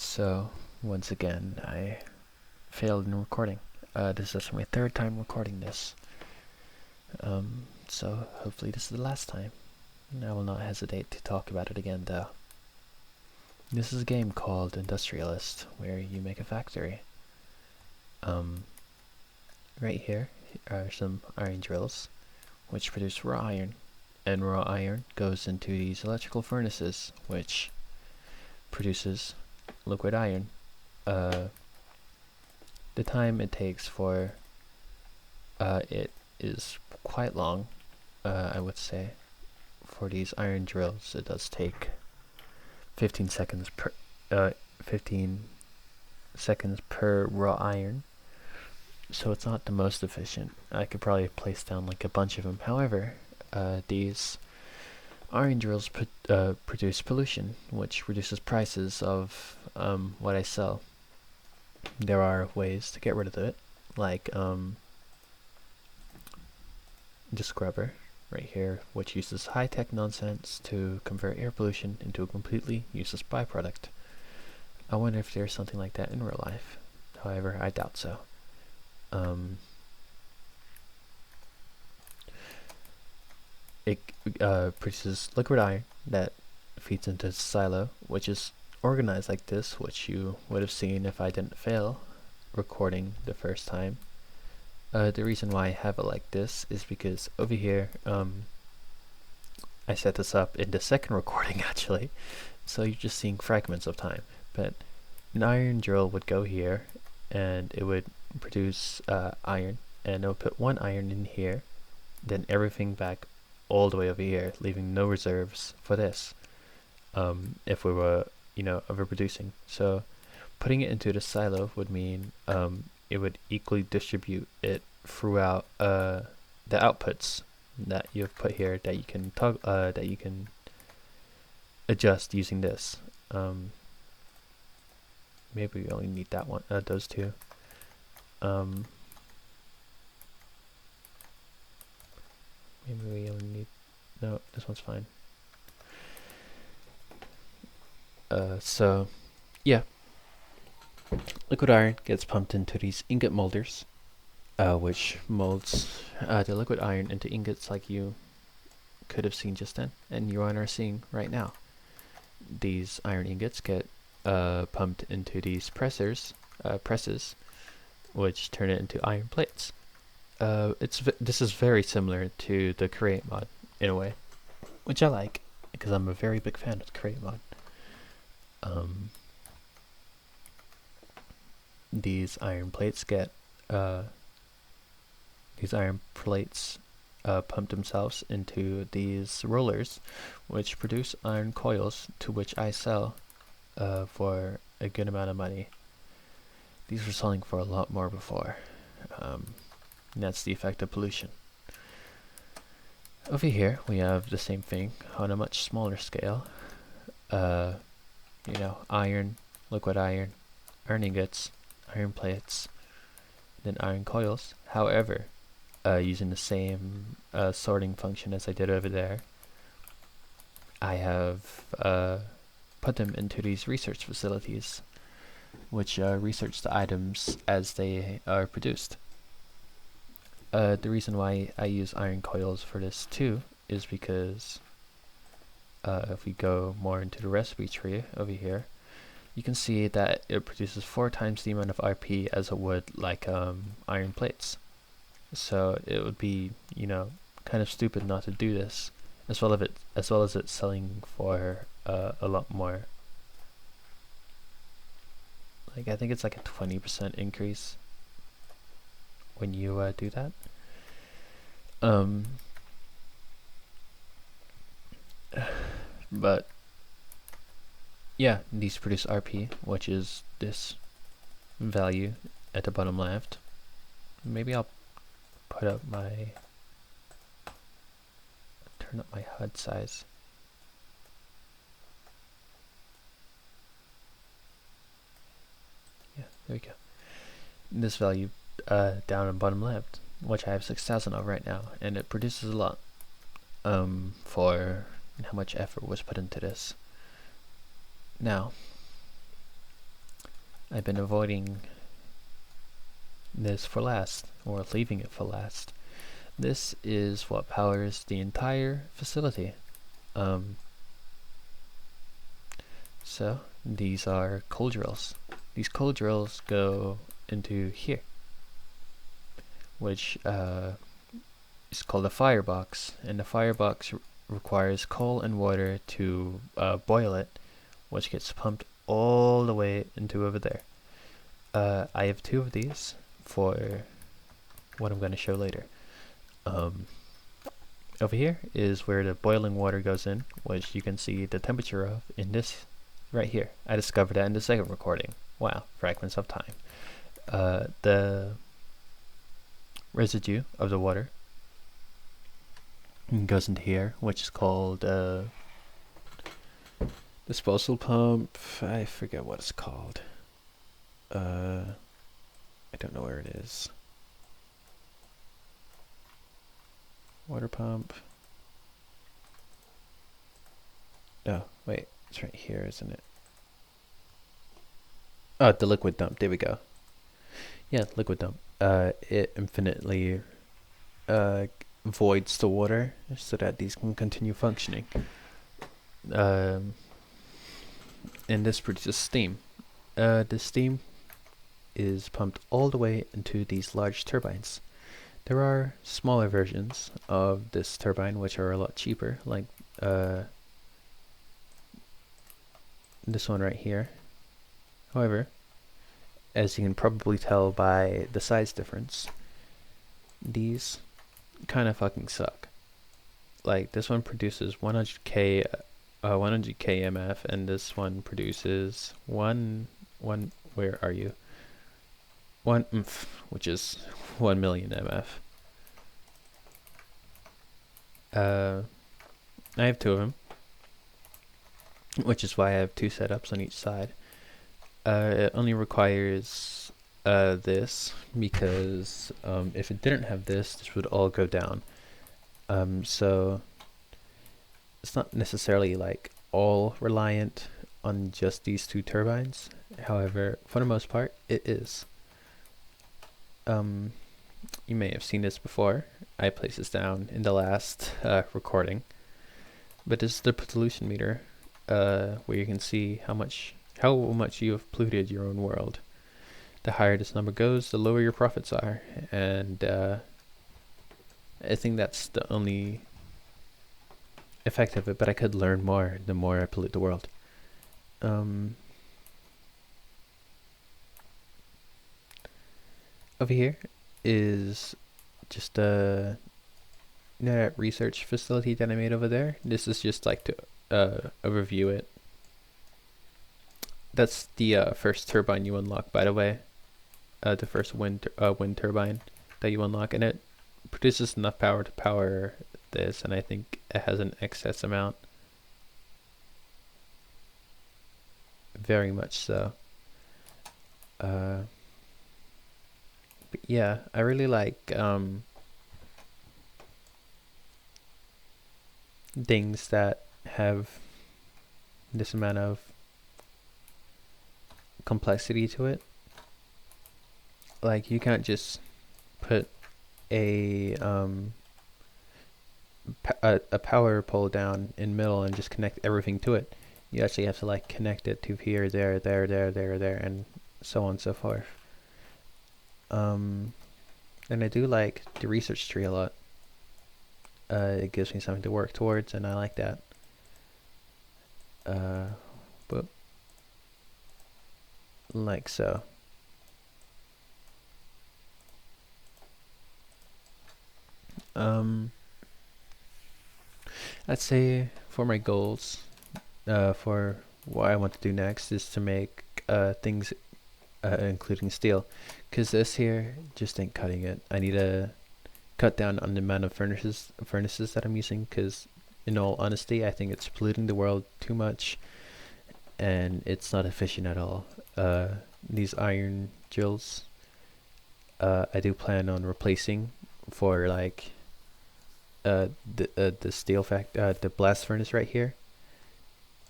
So, once again, I failed in recording. This is my third time recording this. So hopefully this is the last time. I will not hesitate to talk about it again, though. This is a game called Industrialist, where you make a factory. Right here are some iron drills, which produce raw iron, and raw iron goes into these electrical furnaces, which produces liquid iron. The time it takes for it is quite long. I would say for these iron drills, it does take 15 seconds per raw iron. So it's not the most efficient. I could probably place down like a bunch of them. However, these iron drills produce pollution, which reduces prices of what I sell. There are ways to get rid of it, like the scrubber right here, which uses high-tech nonsense to convert air pollution into a completely useless byproduct. I wonder if there's something like that in real life. However, I doubt so. It produces liquid iron that feeds into a silo, which is organized like this, which you would have seen if I didn't fail recording the first time. The reason why I have it like this is because over here, I set this up in the second recording actually, so you're just seeing fragments of time. But an iron drill would go here, and it would produce iron, and it would put one iron in here, then everything back all the way over here, leaving no reserves for this. If we were, overproducing. So putting it into the silo would mean it would equally distribute it throughout the outputs that you've put here that you can that you can adjust using this. Maybe we only need that one, those two. Maybe we only need, no, this one's fine. So yeah, liquid iron gets pumped into these ingot molders, which molds the liquid iron into ingots like you could have seen just then, and you are seeing right now. These iron ingots get pumped into these presses, which turn it into iron plates. This is very similar to the Create mod in a way, which I like because I'm a very big fan of the Create mod. These iron plates pump themselves into these rollers, which produce iron coils, to which I sell for a good amount of money. These were selling for a lot more before. And that's the effect of pollution. Over here, we have the same thing on a much smaller scale. Iron, liquid iron ingots, iron plates, then iron coils. However, using the same sorting function as I did over there, I have put them into these research facilities, which research the items as they are produced. The reason why I use iron coils for this too is because if we go more into the recipe tree over here, you can see that it produces 4 times the amount of RP as it would like iron plates. So it would be, kind of stupid not to do this, as well as it selling for a lot more. Like I think it's like a 20% increase when you do that. But yeah, these produce RP, which is this value at the bottom left. Maybe I'll put up turn up my HUD size. Yeah, there we go. This value down on bottom left, which I have 6,000 of right now, and it produces a lot for how much effort was put into this. Now, I've been avoiding this for last, or leaving it for last. This is what powers the entire facility. So these are coal drills. These coal drills go into here, which is called a firebox, and the firebox requires coal and water to boil it, which gets pumped all the way into over there. I have 2 of these for what I'm going to show later. Over here is where the boiling water goes in, which you can see the temperature of in this right here. I discovered that in the second recording. Wow, fragments of time. The residue of the water goes into here, which is called disposal pump. I forget what it's called. I don't know where it is. Water pump. Oh, wait, it's right here, isn't it? Oh, the liquid dump. There we go. Yeah, liquid dump. It infinitely voids the water so that these can continue functioning. And this produces steam. The steam is pumped all the way into these large turbines. There are smaller versions of this turbine which are a lot cheaper, like this one right here. However, as you can probably tell by the size difference, these kind of fucking suck. Like, this one produces 100k MF, and this one produces where are you? 1 which is 1 million MF. I have 2 of them, which is why I have 2 setups on each side. It only requires this because if it didn't have this would all go down. So it's not necessarily like all reliant on just these 2 turbines. However, for the most part, it is. You may have seen this before. I placed this down in the last recording, but this is the pollution meter, where you can see how much you have polluted your own world. The higher this number goes, the lower your profits are, and I think that's the only effect of it, but I could learn more the more I pollute the world. Over here is just that research facility that I made over there. This is just like to overview it. That's the first turbine you unlock, by the way. The first wind turbine that you unlock, and it produces enough power to power this, and I think it has an excess amount. Very much so. But yeah, I really like things that have this amount of complexity to it. Like, you can't just put a power pole down in middle and just connect everything to it. You actually have to like connect it to here, there, and so on and so forth. And I do like the research tree a lot. It gives me something to work towards, and I like that. But like so. I'd say for my goals, for what I want to do next is to make things including steel, because this here just ain't cutting it. I need to cut down on the amount of furnaces that I'm using, because in all honesty, I think it's polluting the world too much, and it's not efficient at all. These iron drills, I do plan on replacing for like the steel the blast furnace right here,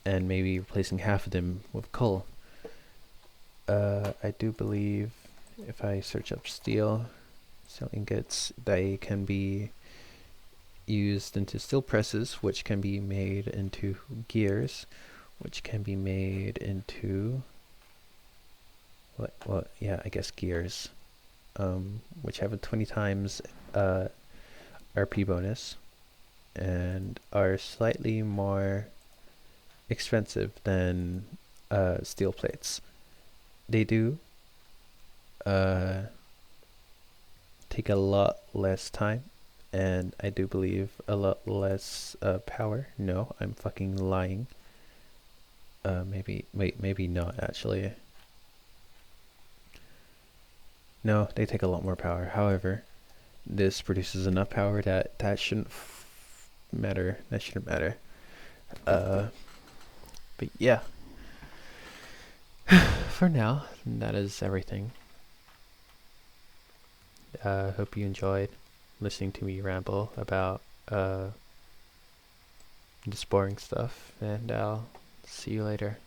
and maybe replacing half of them with coal. I do believe if I search up steel ingots, they can be used into steel presses, which can be made into gears, which can be made into I guess gears, which have a 20 times RP bonus and are slightly more expensive than steel plates. They do take a lot less time, and I do believe a lot less power. No, I'm fucking lying. Maybe not actually. No, they take a lot more power. However, this produces enough power that shouldn't matter. That shouldn't matter. But yeah, for now, that is everything. Hope you enjoyed listening to me ramble about this boring stuff, and I'll see you later.